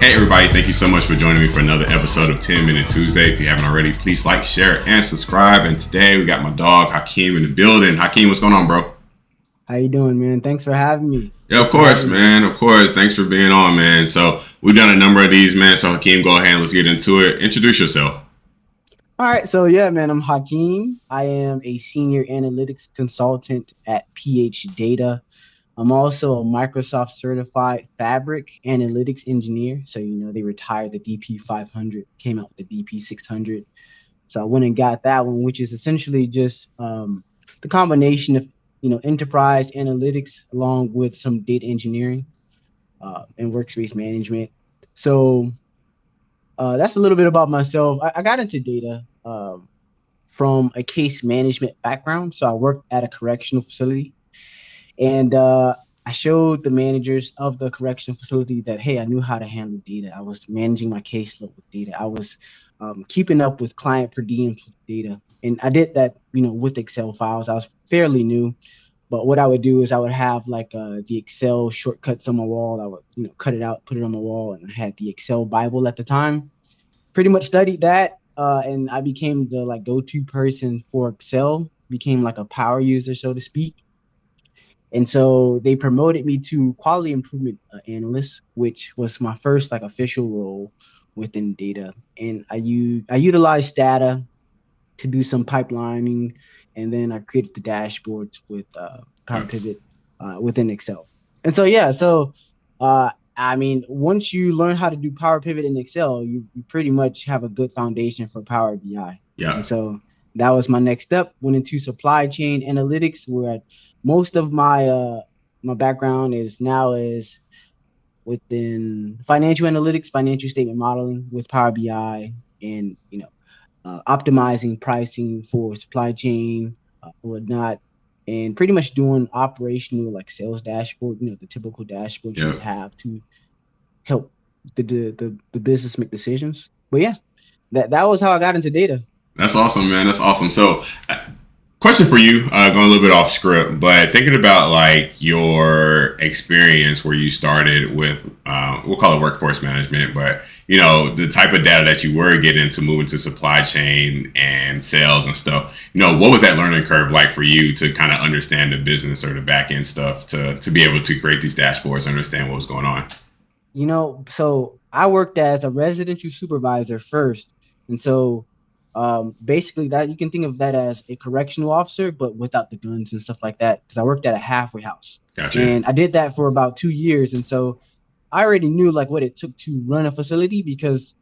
Hey everybody, thank you so much for joining me for another episode of 10 Minute Tuesday. If you haven't already, please like, share, and subscribe. And today we got my dog Hakeem in the building. Hakeem, what's going on, bro? How you doing, man? Thanks for having me. Yeah, of Thanks for course, having me. man. Of course. Thanks for being on, man. So we've done a number of these, man. So Hakeem, go ahead and let's get into it. Introduce yourself. All right, so yeah, man, I'm Hakeem. I am a senior analytics consultant at phData. I'm also a Microsoft certified Fabric analytics engineer. So, they retired the DP 500, came out with the DP 600. So I went and got that one, which is essentially just the combination of, enterprise analytics along with some data engineering and workspace management. So that's a little bit about myself. I got into data from a case management background. So I worked at a correctional facility, and I showed the managers of the correctional facility that, hey, I knew how to handle data. I was managing my caseload with data. I was keeping up with client per diems with data. And I did that, with Excel files. I was fairly new, but what I would do is I would have like the Excel shortcuts on my wall. I would, cut it out, put it on my wall, and I had the Excel Bible at the time. Pretty much studied that, and I became the like go-to person for Excel. Became like a power user, so to speak. And so they promoted me to quality improvement analyst, which was my first like official role within data. And I utilized data to do some pipelining, and then I created the dashboards with Power Yeah. Pivot within Excel. And so yeah, so uh, I mean, once you learn how to do Power Pivot in Excel, you pretty much have a good foundation for Power BI. Yeah. And so that was my next step. Went into supply chain analytics, where most of my background is within financial analytics, financial statement modeling with Power BI, and optimizing pricing for supply chain whatnot, and pretty much doing operational like sales dashboard, the typical dashboard you Yeah. would have to help the business make decisions. But yeah, that was how I got into data. That's awesome, man. That's awesome. So, question for you, going a little bit off script, but thinking about like your experience where you started with, we'll call it workforce management, but the type of data that you were getting to move into supply chain and sales and stuff. What was that learning curve like for you to kind of understand the business or the back end stuff to be able to create these dashboards, understand what was going on? So I worked as a residential supervisor first. And so basically that you can think of that as a correctional officer, but without the guns and stuff like that. Because I worked at a halfway house. Gotcha. And I did that for about 2 years. And so I already knew like what it took to run a facility, because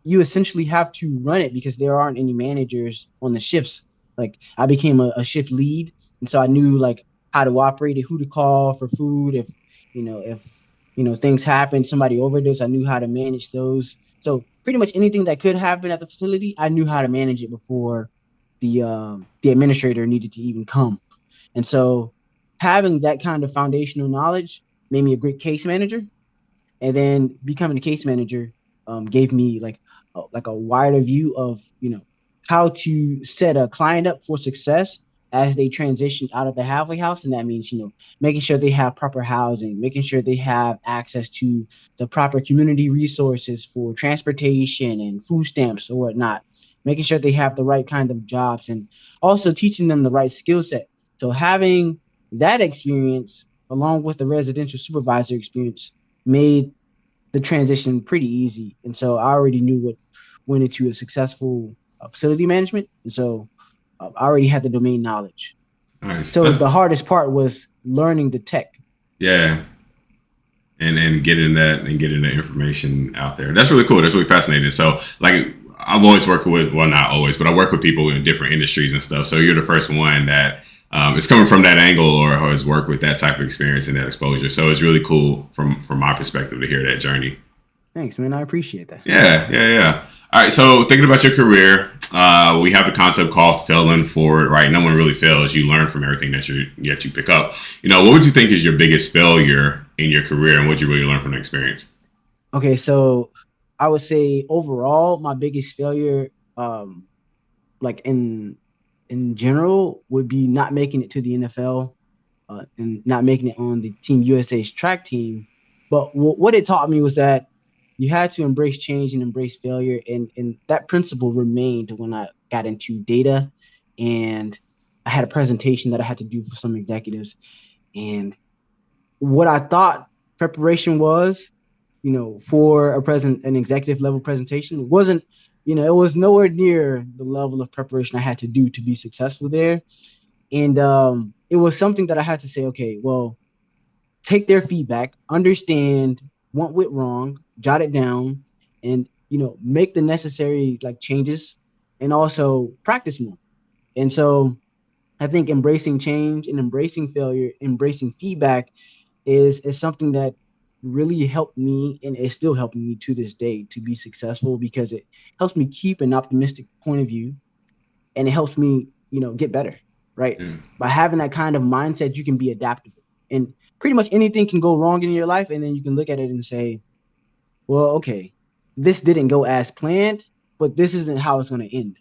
you essentially have to run it because there aren't any managers on the shifts. Like I became a shift lead, and so I knew like how to operate it, who to call for food, if things happen, somebody overdosed, I knew how to manage those. So pretty much anything that could happen at the facility, I knew how to manage it before the administrator needed to even come. And so having that kind of foundational knowledge made me a great case manager, and then becoming a case manager gave me like a wider view of how to set a client up for success as they transition out of the halfway house. And that means making sure they have proper housing, making sure they have access to the proper community resources for transportation and food stamps or whatnot, making sure they have the right kind of jobs, and also teaching them the right skill set. So having that experience along with the residential supervisor experience made the transition pretty easy. And so I already knew what went into a successful facility management. And so I already had the domain knowledge. Nice. So the hardest part was learning the tech. Yeah. And getting that information out there. That's really cool. That's really fascinating. So like I've always worked with, well, not always, but I work with people in different industries and stuff. So you're the first one that is coming from that angle or has worked with that type of experience and that exposure. So it's really cool from my perspective to hear that journey. Thanks, man. I appreciate that. Yeah, yeah, yeah. All right. So thinking about your career, we have a concept called failing forward, right? No one really fails. You learn from everything that you pick up. What would you think is your biggest failure in your career, and what you really learn from the experience? Okay, so I would say overall, my biggest failure, like in general, would be not making it to the NFL, and not making it on the Team USA's track team. But what it taught me was that you had to embrace change and embrace failure. And that principle remained when I got into data, and I had a presentation that I had to do for some executives. And what I thought preparation was, for an executive level presentation wasn't, it was nowhere near the level of preparation I had to do to be successful there. And it was something that I had to say, okay, well, take their feedback, understand what went wrong, jot it down, and make the necessary like changes, and also practice more. And so I think embracing change and embracing failure, embracing feedback is something that really helped me, and is still helping me to this day to be successful, because it helps me keep an optimistic point of view, and it helps me, get better, right? Yeah. By having that kind of mindset, you can be adaptable, and pretty much anything can go wrong in your life, and then you can look at it and say, well, okay, this didn't go as planned, but this isn't how it's going to end,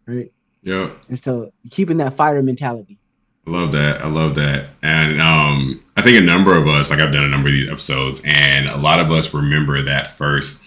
right? Yeah. And so keeping that fighter mentality. I love that. I love that. And I think a number of us, like I've done a number of these episodes, and a lot of us remember that first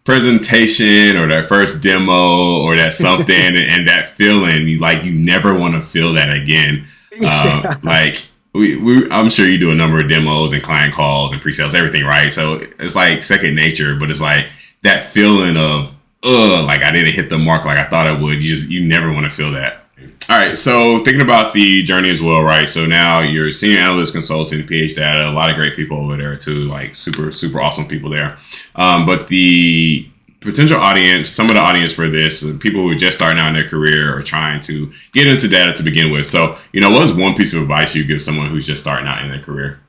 presentation or that first demo or that something and that feeling. You never want to feel that again. Yeah. Like I'm sure you do a number of demos and client calls and pre-sales, everything, right? So it's like second nature, but it's like that feeling of, like I didn't hit the mark like I thought I would. You never want to feel that. All right, so thinking about the journey as well, right? So now you're a senior analyst consultant, phData, a lot of great people over there too, like super, super awesome people there. But the potential audience, some of the audience for this, people who are just starting out in their career or trying to get into data to begin with. So, what is one piece of advice you give someone who's just starting out in their career?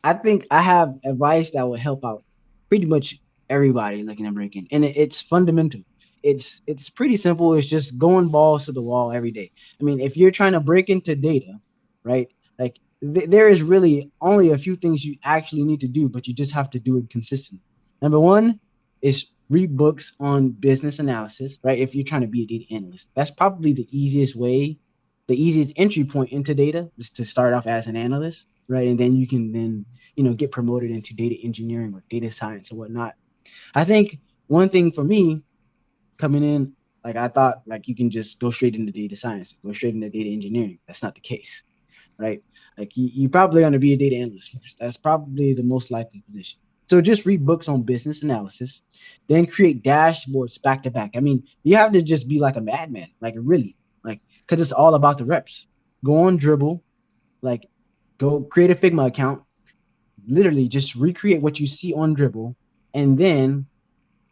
I think I have advice that will help out pretty much everybody looking at breaking, and it's fundamental. It's pretty simple. It's just going balls to the wall every day. I mean, if you're trying to break into data, right? Like there is really only a few things you actually need to do, but you just have to do it consistently. Number one is read books on business analysis, right? If you're trying to be a data analyst, that's probably the easiest way, the easiest entry point into data is to start off as an analyst, right? And then you can then get promoted into data engineering or data science or whatnot. I think one thing for me coming in, like I thought like you can just go straight into data science, go straight into data engineering. That's not the case, right? Like you probably going to be a data analyst first. That's probably the most likely position. So just read books on business analysis, then create dashboards back to back. I mean, you have to just be like a madman, like really, like because it's all about the reps. Go on Dribble, like go create a Figma account, literally just recreate what you see on Dribble, and then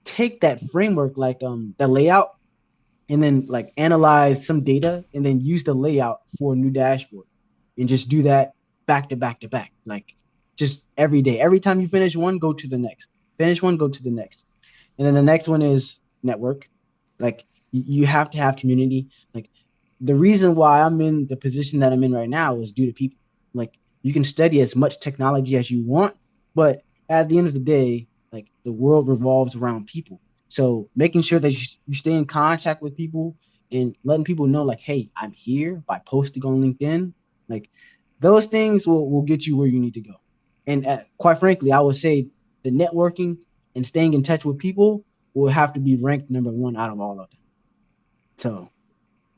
take that framework, like the layout, and then like analyze some data, and then use the layout for a new dashboard, and just do that back to back to back, like just every day. Every time you finish one, go to the next. Finish one, go to the next. And then the next one is network. Like you have to have community. Like the reason why I'm in the position that I'm in right now is due to people. Like you can study as much technology as you want, but at the end of the day, like the world revolves around people. So making sure that you stay in contact with people and letting people know, like, hey, I'm here by posting on LinkedIn, like those things will get you where you need to go. And quite frankly, I would say the networking and staying in touch with people will have to be ranked number one out of all of them. So,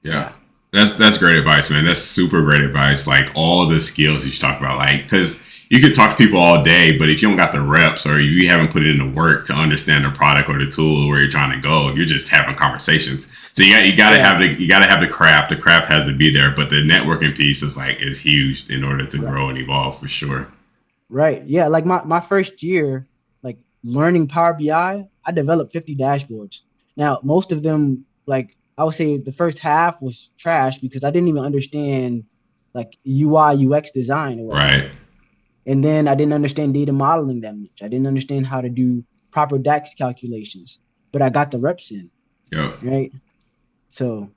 Yeah. yeah. That's great advice, man. That's super great advice. Like all the skills that you talk about, like, because you could talk to people all day, but if you don't got the reps or you haven't put in the work to understand the product or the tool where you're trying to go, you're just having conversations. So you gotta have the craft. The craft has to be there, but the networking piece is huge in order to Right. grow and evolve for sure. Right. Yeah. Like my first year, like learning Power BI, I developed 50 dashboards. Now, most of them, like I would say the first half was trash because I didn't even understand like UI, UX design or whatnot. Right. And then I didn't understand data modeling that much. I didn't understand how to do proper DAX calculations, but I got the reps in, Yep. right? So,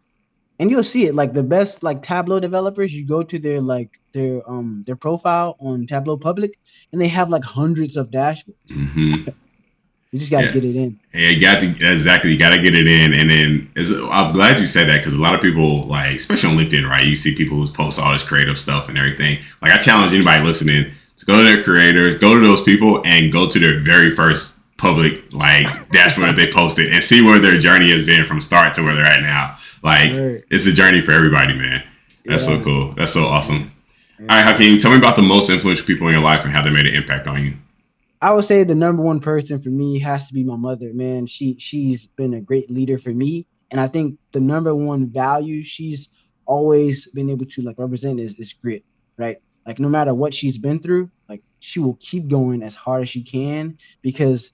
and you'll see it like the best like Tableau developers, you go to their profile on Tableau Public, and they have like hundreds of dashboards. Mm-hmm. You just got to Yeah. get it in. Yeah, you got to exactly. You got to get it in, and then I'm glad you said that because a lot of people, like especially on LinkedIn, right? You see people who post all this creative stuff and everything. Like I challenge anybody listening to go to their creators, go to those people, and go to their very first public like dashboard that they posted and see where their journey has been from start to where they're at now. Like Right. it's a journey for everybody, man. That's so Yeah. cool. That's so Yeah. awesome. All right, Yeah. Hakeem, tell me about the most influential people in your life and how they made an impact on you. I would say the number one person for me has to be my mother, man. She's been a great leader for me. And I think the number one value she's always been able to like represent is grit, right? Like no matter what she's been through, like she will keep going as hard as she can because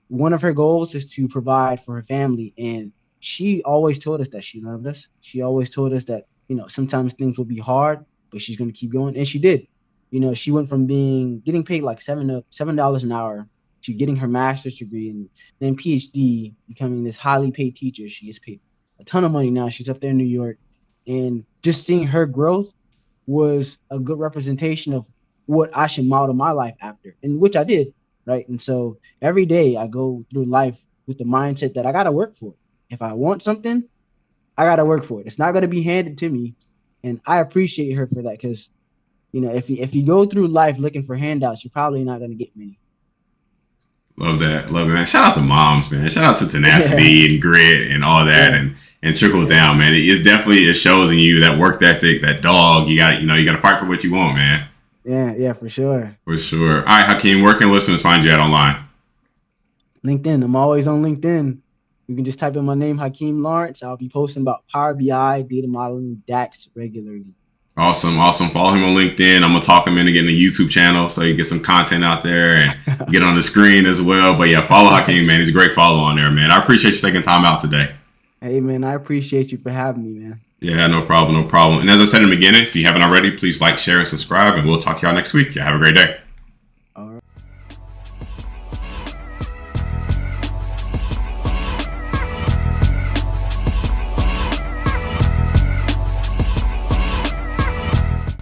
one of her goals is to provide for her family. And she always told us that she loved us. She always told us that, sometimes things will be hard, but she's going to keep going. And she did. She went from getting paid like $7 an hour to getting her master's degree and then PhD, becoming this highly paid teacher. She gets paid a ton of money now. She's up there in New York. And just seeing her growth was a good representation of what I should model my life after, and which I did, right? And so every day I go through life with the mindset that I got to work for it. If I want something, I got to work for it. It's not going to be handed to me. And I appreciate her for that because, if you go through life looking for handouts, you're probably not going to get many. Love that. Love it, man. Shout out to moms, man. Shout out to Yeah. tenacity and grit and all that Yeah. and trickles Yeah. down, man. It's definitely it shows in you that work ethic, that dog. You got to fight for what you want, man. Yeah. Yeah. For sure. For sure. All right, Hakeem, where can listeners find you at online? LinkedIn. I'm always on LinkedIn. You can just type in my name, Hakeem Lawrence. I'll be posting about Power BI, data modeling, DAX regularly. Awesome, awesome. Follow him on LinkedIn. I'm gonna talk him into getting a YouTube channel so you get some content out there and get on the screen as well. But yeah, follow Hakeem, man. He's a great follow on there, man. I appreciate you taking time out today. Hey, man, I appreciate you for having me, man. Yeah, no problem, no problem. And as I said in the beginning, if you haven't already, please like, share, and subscribe, and we'll talk to y'all next week. Yeah, have a great day.